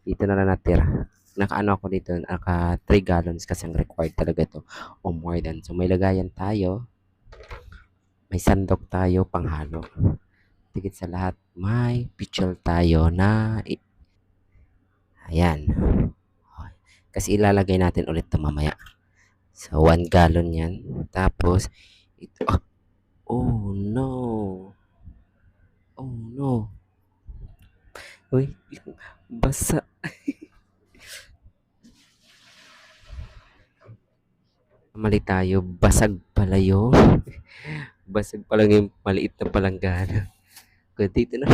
Dito na lang natira. Nakaano ako dito, naka 3 gallons kasi ang required talaga to o more than. So may lagayan tayo, may sandok tayo panghalo. Tigit sa lahat, may pichel tayo na ayan. Kasi ilalagay natin ulit 'to mamaya. So 1 gallon 'yan. Tapos ito, oh no. Oh no. Uy, basa. Mali tayo, basag pala yung basag pala yung maliit na palanggana. Kaya dito na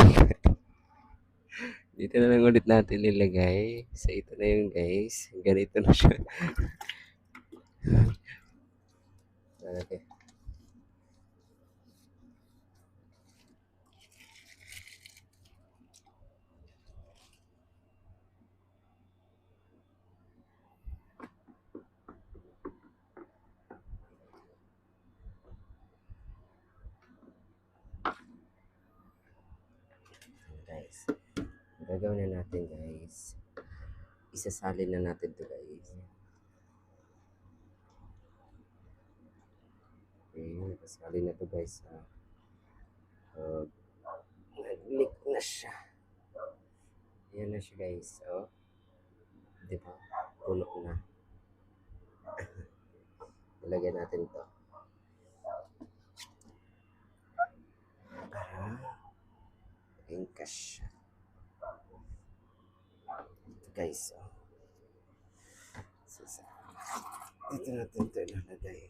lang ulit natin nilagay. So ito na yung guys. Ganito na siya. Okay. Guys. Gagawin na natin guys. Isasalin na natin to guys. Okay, nakasalin na to guys. Uh, Nag-leak na siya. Ayan na siya guys. Oh, di ba? Puno na. Ilagay natin to. Para engkash. Ito guys. Oh. Sisa. Dito natin ito ilalagay.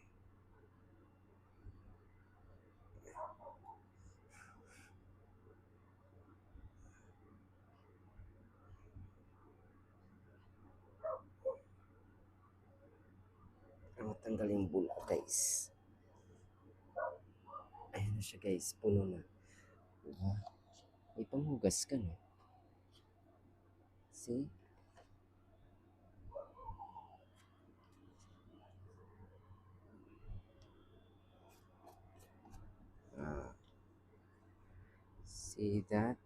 Para matanggal yung bulok guys. Ayan na siya guys. Puno na. Diba? May panghugas ka no? See? Ah, see that?